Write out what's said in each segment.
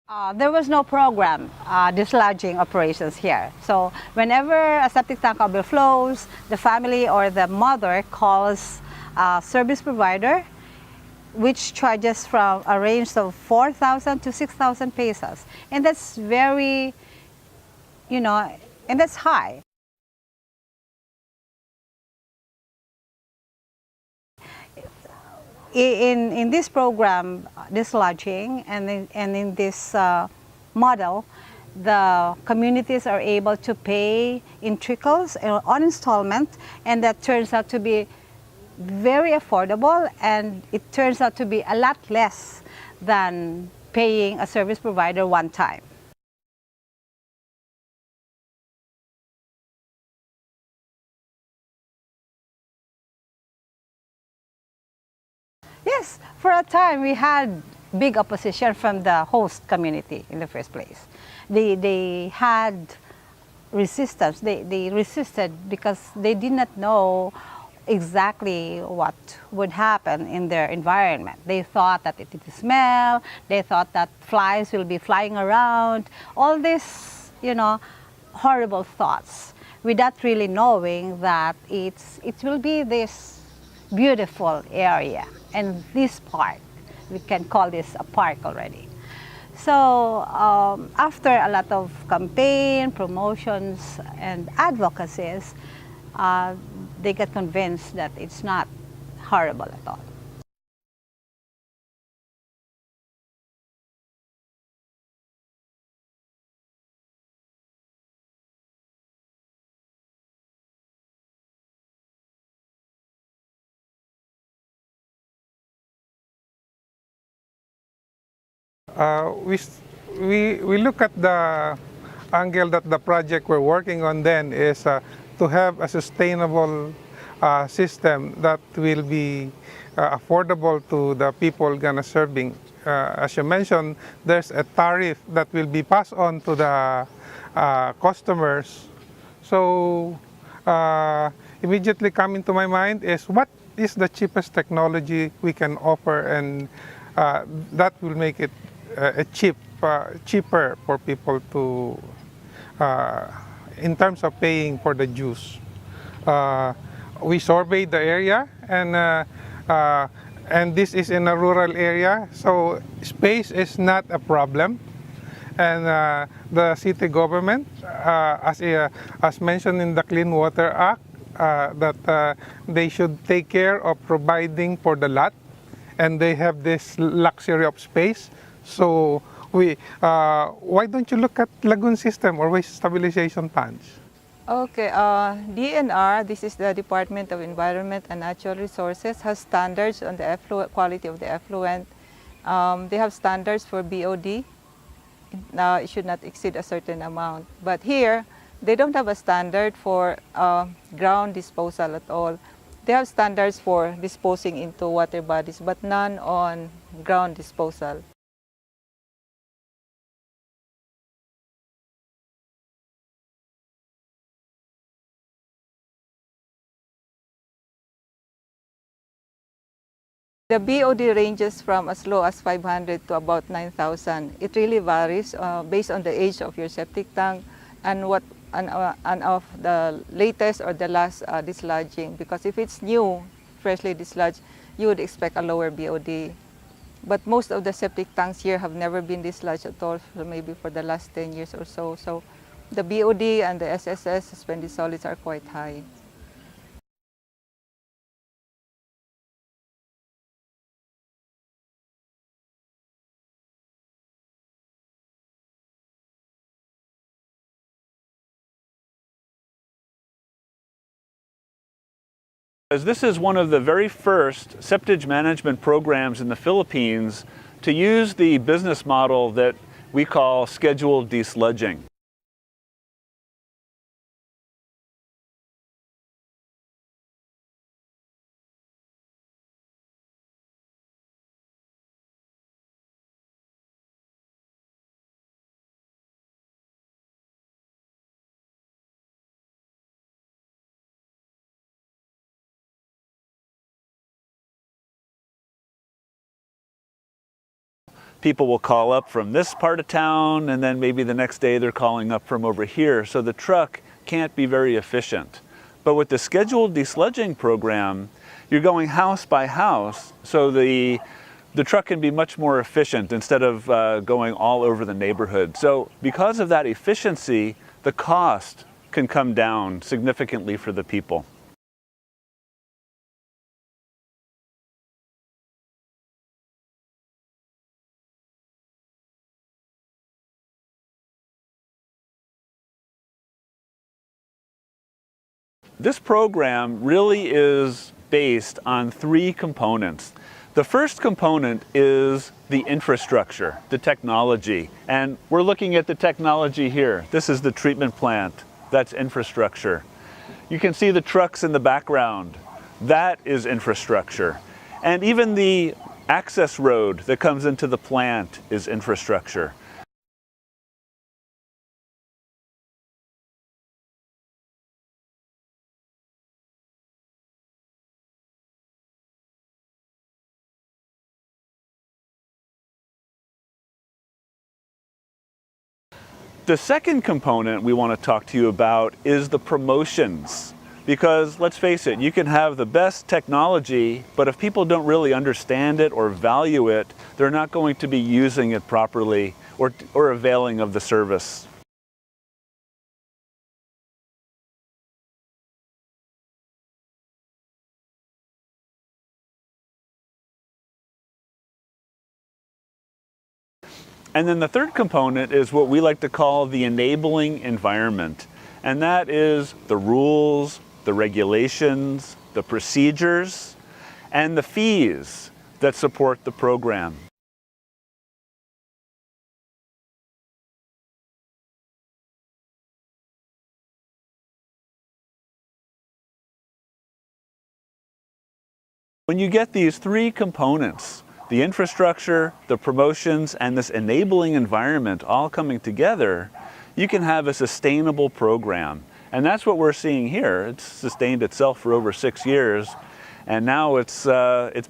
There was no program dislodging operations here. So whenever a septic tank overflows, the family or the mother calls a service provider, which charges from a range of 4,000 to 6,000 pesos. And that's very, and that's high. In this program, dislodging, and in this model, the communities are able to pay in trickles on installment, and that turns out to be very affordable, and it turns out to be a lot less than paying a service provider one time. Yes, for a time we had big opposition from the host community in the first place. They had resistance. They resisted because they did not know exactly what would happen in their environment. They thought that it would smell, they thought that flies will be flying around, all these, horrible thoughts, without really knowing that it will be this beautiful area and this park. We can call this a park already. So after a lot of campaign, promotions, and advocacies, they get convinced that it's not horrible at all. We, we look at the angle that the project we're working on then is to have a sustainable system that will be affordable to the people gonna serving. As you mentioned, there's a tariff that will be passed on to the customers. So immediately coming to my mind is what is the cheapest technology we can offer, and that will make it cheaper for people to, in terms of paying for the juice. We surveyed the area, and this is in a rural area, so space is not a problem. And the city government, as mentioned in the Clean Water Act, that they should take care of providing for the lot, and they have this luxury of space. So why don't you look at lagoon system or waste stabilization plants? Okay, DNR, this is the Department of Environment and Natural Resources, has standards on the quality of the effluent. They have standards for BOD. It should not exceed a certain amount. But here, they don't have a standard for ground disposal at all. They have standards for disposing into water bodies, but none on ground disposal. The BOD ranges from as low as 500 to about 9,000. It really varies based on the age of your septic tank and of the latest or the last dislodging. Because if it's new, freshly dislodged, you would expect a lower BOD. But most of the septic tanks here have never been dislodged at all, so maybe for the last 10 years or so. So the BOD and the SSS, suspended solids, are quite high. As this is one of the very first septage management programs in the Philippines to use the business model that we call scheduled desludging. people will call up from this part of town, and then maybe the next day they're calling up from over here. So the truck can't be very efficient. But with the scheduled desludging program, you're going house by house, so the truck can be much more efficient instead of going all over the neighborhood. So because of that efficiency, the cost can come down significantly for the people. This program really is based on three components. The first component is the infrastructure, the technology. And we're looking at the technology here. This is the treatment plant. That's infrastructure. You can see the trucks in the background. That is infrastructure. And even the access road that comes into the plant is infrastructure. The second component we want to talk to you about is the promotions. Because let's face it, you can have the best technology, but if people don't really understand it or value it, they're not going to be using it properly or availing of the service. And then the third component is what we like to call the enabling environment. And that is the rules, the regulations, the procedures, and the fees that support the program. When you get these three components, the infrastructure, the promotions, and this enabling environment all coming together, you can have a sustainable program. And that's what we're seeing here. It's sustained itself for over 6 years, and now it's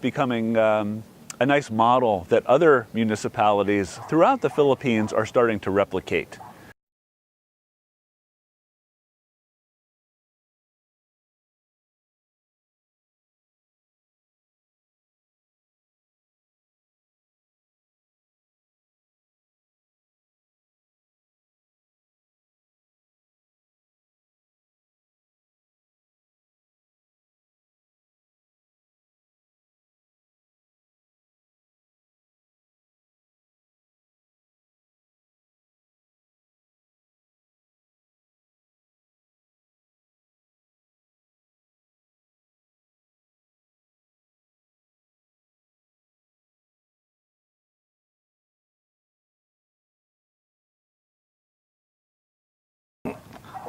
becoming a nice model that other municipalities throughout the Philippines are starting to replicate.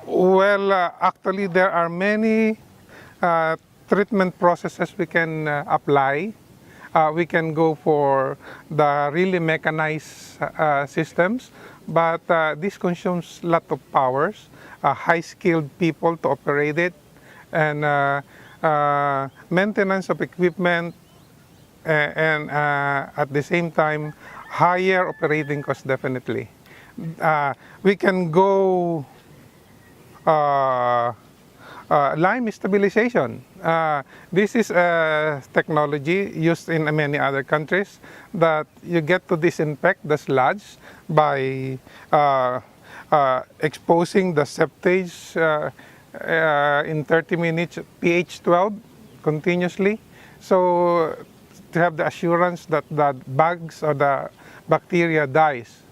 Well, actually, there are many treatment processes we can apply. We can go for the really mechanized systems, but this consumes a lot of powers, high-skilled people to operate it, and maintenance of equipment, and at the same time, higher operating costs definitely. We can go lime stabilization. This is a technology used in many other countries that you get to disinfect the sludge by exposing the septage in 30 minutes pH 12 continuously. So to have the assurance that the bugs or the bacteria dies.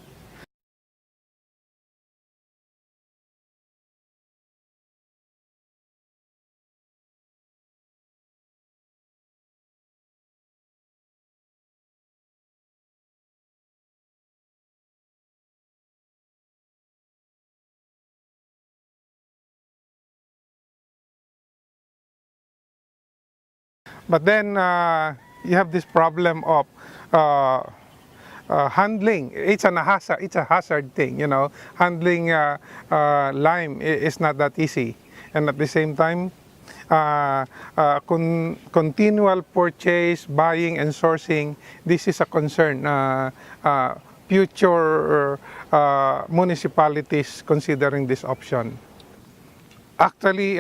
But then you have this problem of handling. It's a hazard thing, you know. Handling lime is not that easy, and at the same time, continual purchase, buying, and sourcing, this is a concern. Future municipalities considering this option. Actually,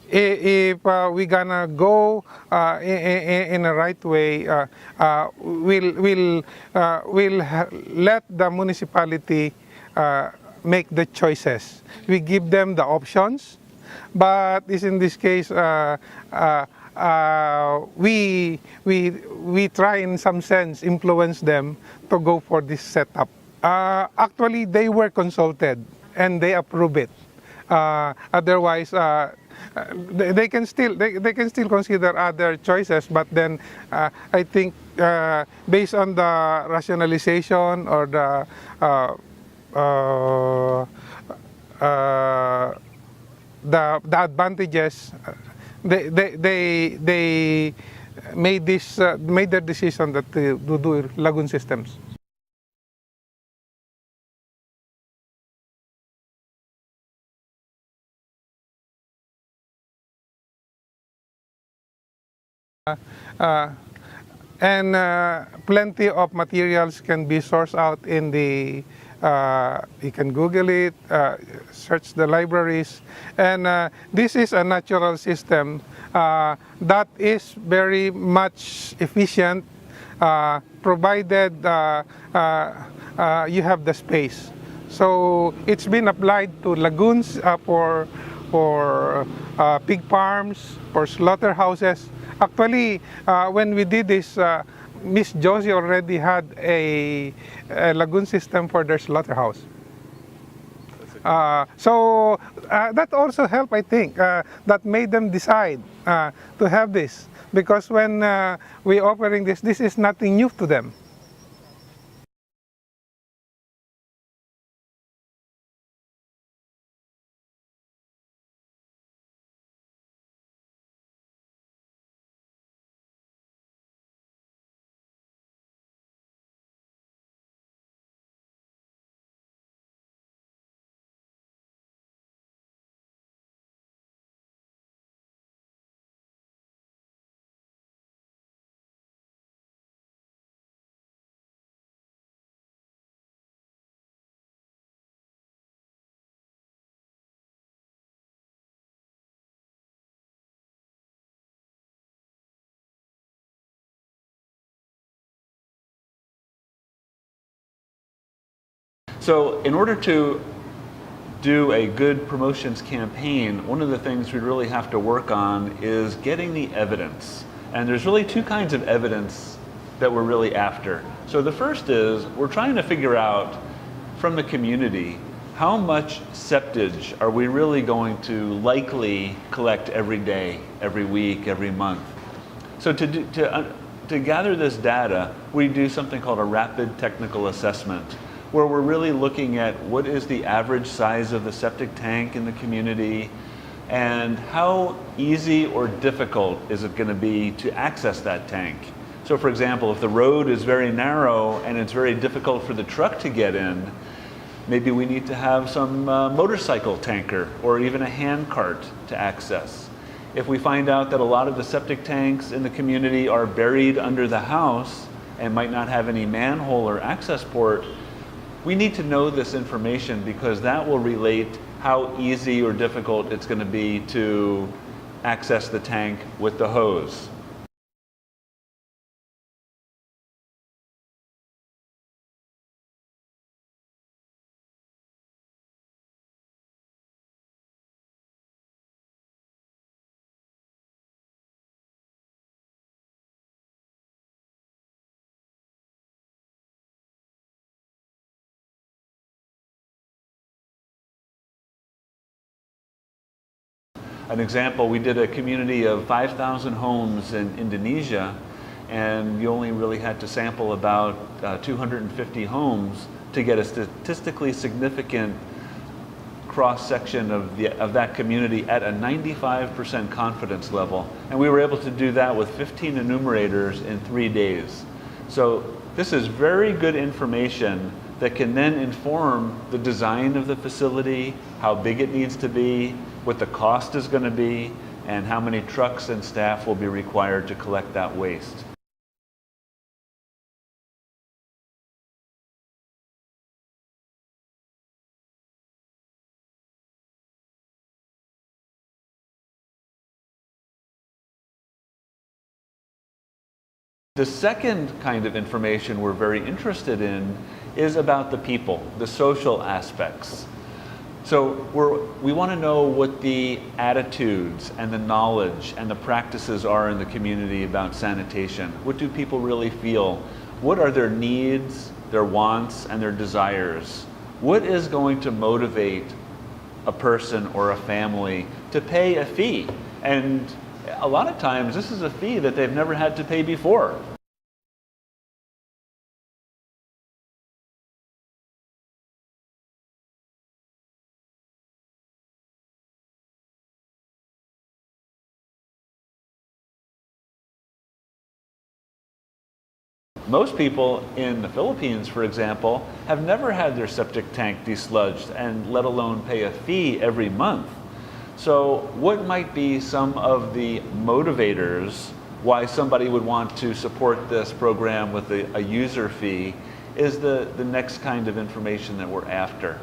if we gonna go in a right way, we'll let the municipality make the choices. We give them the options, but in this case, we try in some sense influence them to go for this setup. Actually, they were consulted and they approve it. Otherwise, they can still consider other choices. But then, I think based on the rationalization or the advantages, they made their decision that to do lagoon systems. And plenty of materials can be sourced out in the, you can Google it, search the libraries, and this is a natural system that is very much efficient, provided you have the space. So it's been applied to lagoons for pig farms, for slaughterhouses. Actually, when we did this, Miss Josie already had a lagoon system for their slaughterhouse. So that also helped, I think, that made them decide to have this. Because when we're offering this is nothing new to them. So in order to do a good promotions campaign, one of the things we really have to work on is getting the evidence. And there's really two kinds of evidence that we're really after. So the first is we're trying to figure out from the community how much septage are we really going to likely collect every day, every week, every month. So to gather this data, we do something called a rapid technical assessment, where we're really looking at what is the average size of the septic tank in the community and how easy or difficult is it going to be to access that tank. So for example, if the road is very narrow and it's very difficult for the truck to get in, maybe we need to have some motorcycle tanker or even a hand cart to access. If we find out that a lot of the septic tanks in the community are buried under the house and might not have any manhole or access port, we need to know this information because that will relate how easy or difficult it's going to be to access the tank with the hose. An example, we did a community of 5,000 homes in Indonesia, and you only really had to sample about 250 homes to get a statistically significant cross-section of that community at a 95% confidence level. And we were able to do that with 15 enumerators in 3 days. So this is very good information that can then inform the design of the facility, how big it needs to be, what the cost is going to be, and how many trucks and staff will be required to collect that waste. The second kind of information we're very interested in is about the people, the social aspects. So we want to know what the attitudes and the knowledge and the practices are in the community about sanitation. What do people really feel? What are their needs, their wants, and their desires? What is going to motivate a person or a family to pay a fee? And a lot of times this is a fee that they've never had to pay before. Most people in the Philippines, for example, have never had their septic tank desludged, and let alone pay a fee every month. So what might be some of the motivators why somebody would want to support this program with a user fee is the next kind of information that we're after.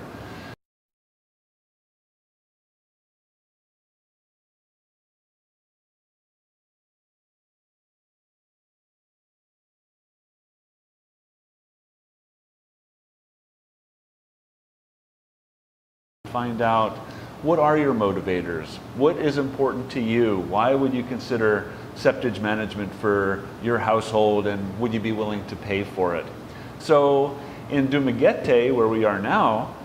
Find out, what are your motivators? What is important to you? Why would you consider septage management for your household, and would you be willing to pay for it? So in Dumaguete, where we are now,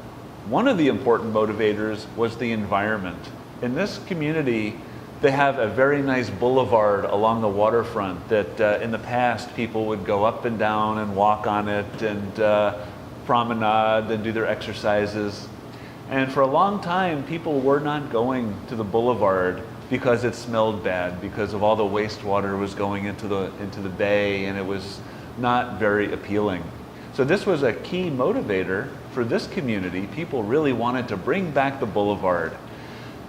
one of the important motivators was the environment. In this community, they have a very nice boulevard along the waterfront that in the past people would go up and down and walk on it and promenade and do their exercises. And for a long time, people were not going to the boulevard because it smelled bad, because of all the wastewater was going into the bay, and it was not very appealing. So this was a key motivator for this community. People really wanted to bring back the boulevard.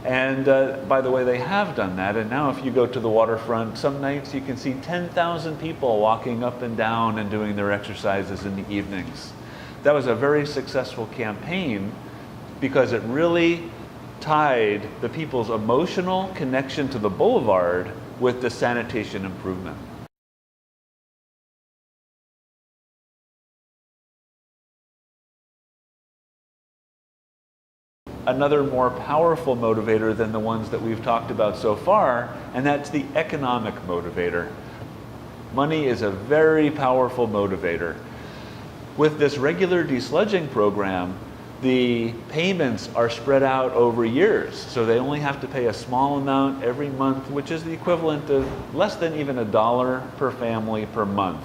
And by the way, they have done that. And now if you go to the waterfront, some nights you can see 10,000 people walking up and down and doing their exercises in the evenings. That was a very successful campaign, because it really tied the people's emotional connection to the boulevard with the sanitation improvement. Another more powerful motivator than the ones that we've talked about so far, and that's the economic motivator. Money is a very powerful motivator. With this regular desludging program, the payments are spread out over years, so they only have to pay a small amount every month, which is the equivalent of less than even $1 per family per month.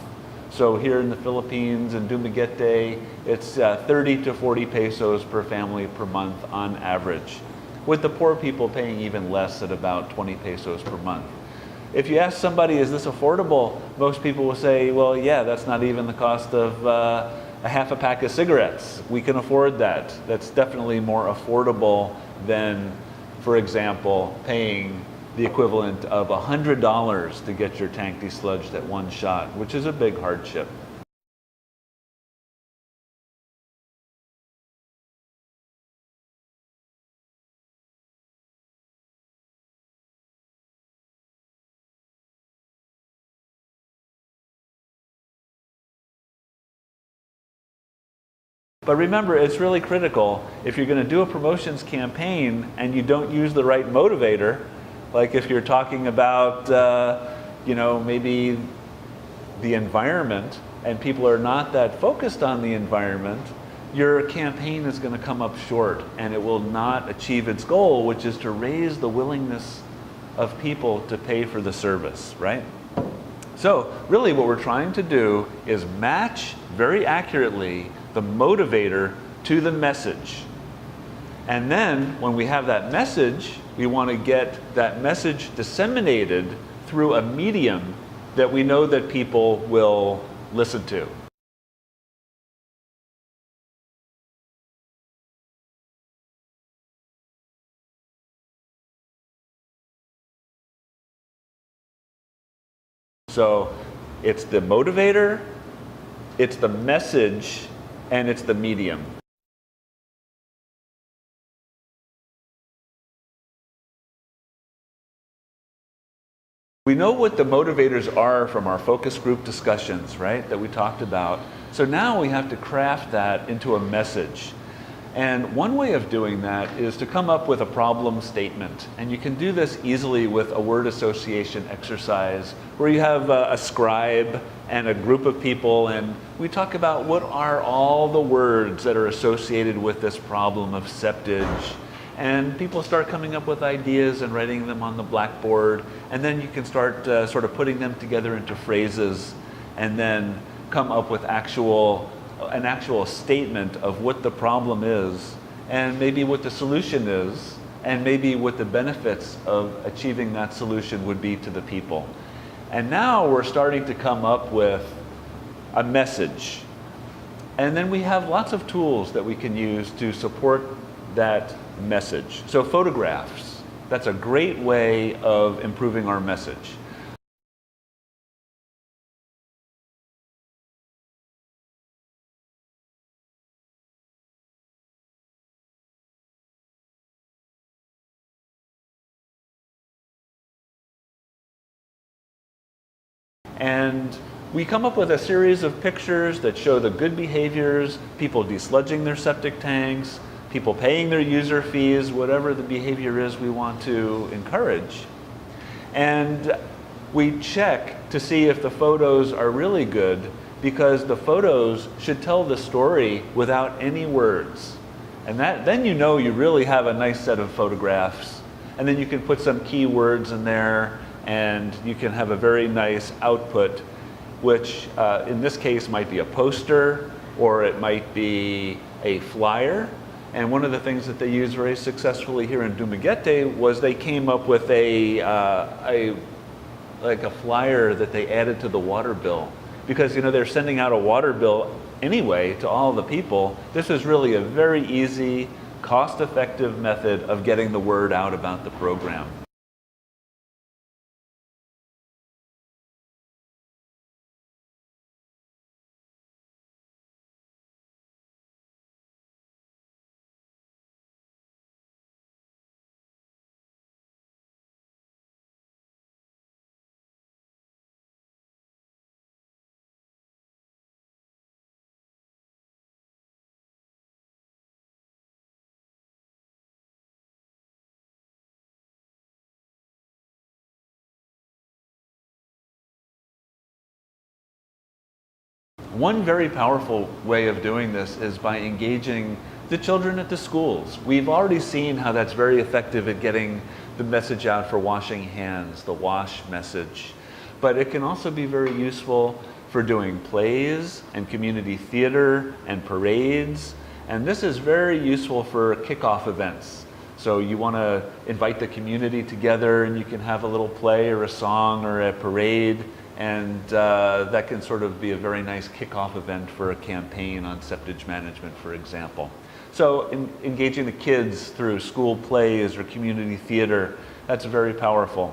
So here in the Philippines, in Dumaguete, it's 30 to 40 pesos per family per month on average, with the poor people paying even less at about 20 pesos per month. If you ask somebody, is this affordable? Most people will say, well, yeah, that's not even the cost of a half a pack of cigarettes. We can afford that. That's definitely more affordable than, for example, paying the equivalent of $100 to get your tank desludged at one shot, which is a big hardship. But remember, it's really critical, if you're going to do a promotions campaign and you don't use the right motivator, like if you're talking about, maybe the environment, and people are not that focused on the environment, your campaign is going to come up short, and it will not achieve its goal, which is to raise the willingness of people to pay for the service, right? So really what we're trying to do is match very accurately the motivator to the message. And then when we have that message, we want to get that message disseminated through a medium that we know that people will listen to. So it's the motivator, it's the message, and it's the medium. We know what the motivators are from our focus group discussions, right, that we talked about. So now we have to craft that into a message. And one way of doing that is to come up with a problem statement. And you can do this easily with a word association exercise where you have a scribe and a group of people, and we talk about what are all the words that are associated with this problem of septage. And people start coming up with ideas and writing them on the blackboard, and then you can start sort of putting them together into phrases and then come up with an actual statement of what the problem is, and maybe what the solution is, and maybe what the benefits of achieving that solution would be to the people. And now we're starting to come up with a message. And then we have lots of tools that we can use to support that message. So photographs, that's a great way of improving our message. And we come up with a series of pictures that show the good behaviors, people desludging their septic tanks, people paying their user fees, whatever the behavior is we want to encourage. And we check to see if the photos are really good, because the photos should tell the story without any words. And then you know you really have a nice set of photographs. And then you can put some keywords in there, and you can have a very nice output, which in this case might be a poster, or it might be a flyer. And one of the things that they used very successfully here in Dumaguete was they came up with like a flyer that they added to the water bill. Because, you know, they're sending out a water bill anyway to all the people. This is really a very easy, cost-effective method of getting the word out about the program. One very powerful way of doing this is by engaging the children at the schools. We've already seen how that's very effective at getting the message out for washing hands, the wash message. But it can also be very useful for doing plays and community theater and parades. And this is very useful for kickoff events. So you want to invite the community together, and you can have a little play or a song or a parade. And that can sort of be a very nice kickoff event for a campaign on septage management, for example. So engaging the kids through school plays or community theater, that's very powerful.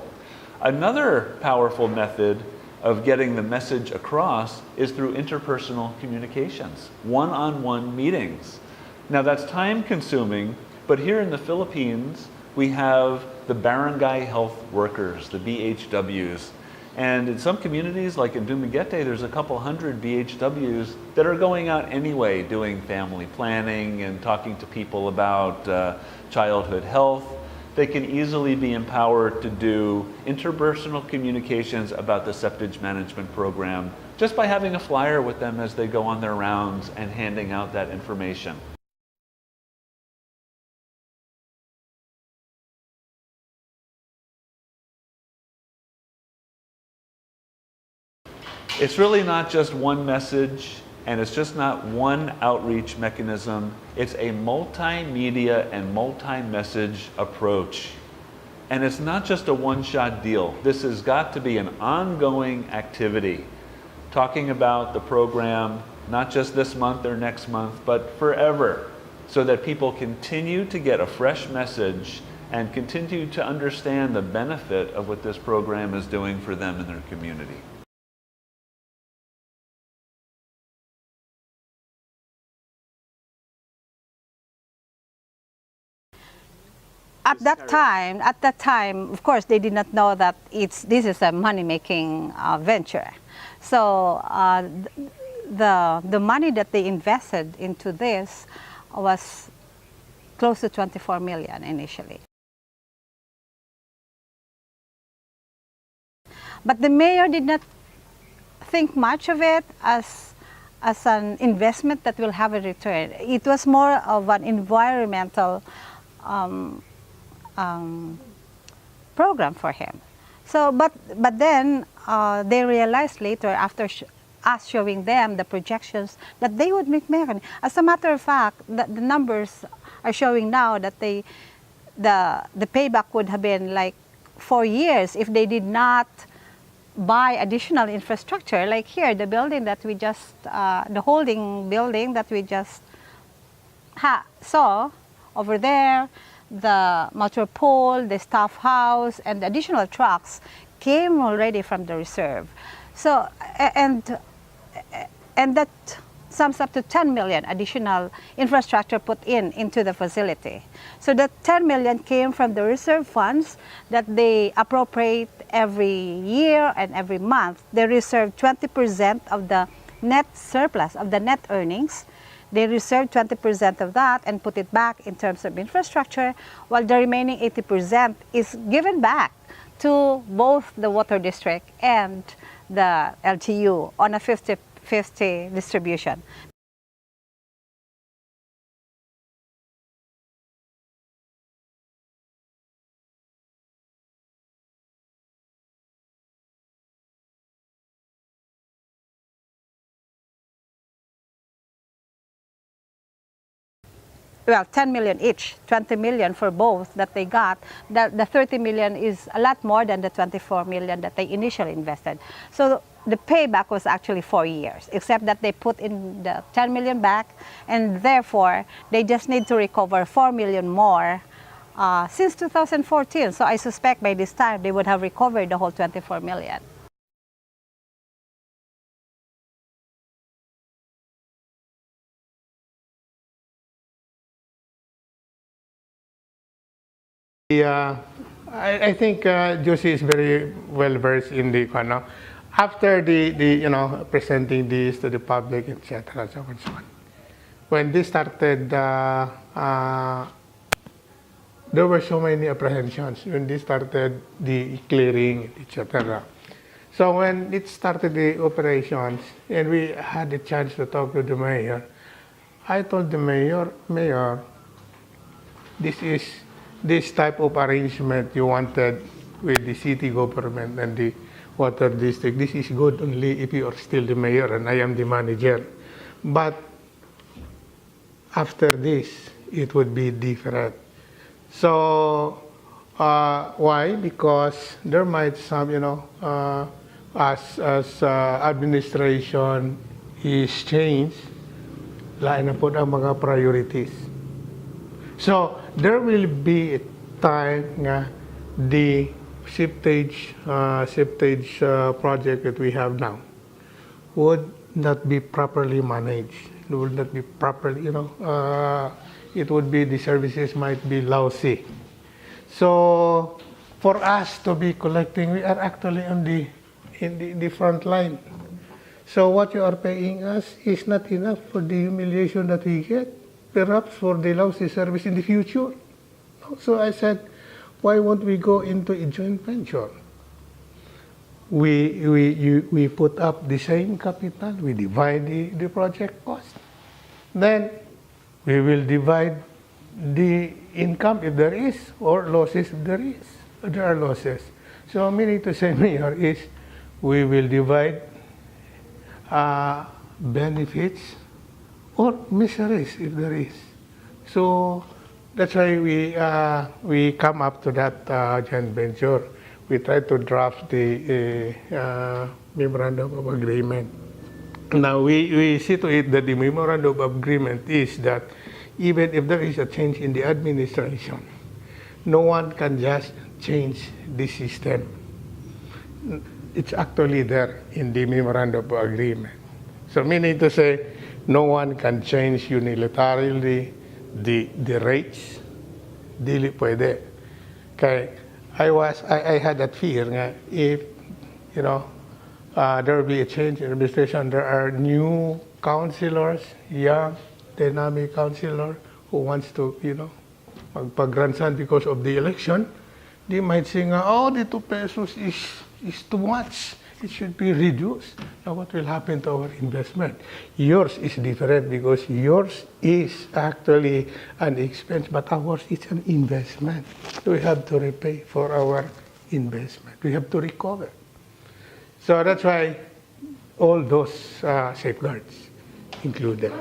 Another powerful method of getting the message across is through interpersonal communications, one-on-one meetings. Now that's time consuming, but here in the Philippines, we have the barangay health workers, the BHWs. And in some communities, like in Dumaguete, there's a couple hundred BHWs that are going out anyway, doing family planning and talking to people about childhood health. They can easily be empowered to do interpersonal communications about the septage management program just by having a flyer with them as they go on their rounds and handing out that information. It's really not just one message, and it's just not one outreach mechanism. It's a multimedia and multi-message approach. And it's not just a one-shot deal. This has got to be an ongoing activity, talking about the program, not just this month or next month, but forever, so that people continue to get a fresh message and continue to understand the benefit of what this program is doing for them in their community. At that time, of course, they did not know that this is a money-making venture. So the money that they invested into this was close to 24 million initially. But the mayor did not think much of it as an investment that will have a return. It was more of an environmental program for him. So, but then they realized later, after us showing them the projections, that they would make money. As a matter of fact, the numbers are showing now that the payback would have been like 4 years if they did not buy additional infrastructure. Like here, the building that we just, the holding building that we just saw over there, the motor pool, the staff house, and the additional trucks came already from the reserve. So, and that sums up to 10 million additional infrastructure put into the facility. So the 10 million came from the reserve funds that they appropriate every year and every month. They reserve 20% of the net surplus, of the net earnings. They reserve 20% of that and put it back in terms of infrastructure, while the remaining 80% is given back to both the water district and the LTU on a 50-50 distribution. Well, 10 million each, 20 million for both that they got. The 30 million is a lot more than the 24 million that they initially invested. So the payback was actually 4 years, except that they put in the 10 million back, and therefore they just need to recover 4 million more since 2014. So I suspect by this time they would have recovered the whole 24 million. I think Josie is very well versed in the after the presenting this to the public, etc. So on, so on. When this started, there were so many apprehensions when they started the clearing, etc. So when it started the operations and we had the chance to talk to the mayor, I told the mayor, this type of arrangement you wanted with the city government and the water district, this is good only if you are still the mayor and I am the manager. But after this, it would be different. So why? Because there might some, as administration is changed, lain na po ang mga priorities. So there will be a time nga the septage project that we have now would not be properly managed. It would not be properly, it would be, the services might be lousy. So for us to be collecting, we are actually on in the front line. So what you are paying us is not enough for the humiliation that we get, perhaps for the lousy service in the future. So I said, why won't we go into a joint venture? We put up the same capital, we divide the project cost. Then we will divide the income if there is, or losses if there are losses. So meaning to say, Mayor, is we will divide benefits or miseries if there is. So that's why we come up to that joint venture. We try to draft the memorandum of agreement. Now we see to it that the memorandum of agreement is that even if there is a change in the administration, no one can just change the system. It's actually there in the memorandum of agreement. So meaning to say, no one can change unilaterally the rates. Dili pwede. Okay, I had that fear nga, if, you know, there will be a change in administration, there are new councilors, young, dynamic councilor who wants to, you know, magpagransan because of the election, they might say nga, oh, the 2 pesos is too much. It should be reduced. Now, what will happen to our investment? Yours is different because yours is actually an expense, but ours is an investment. We have to repay for our investment. We have to recover. So that's why all those safeguards included.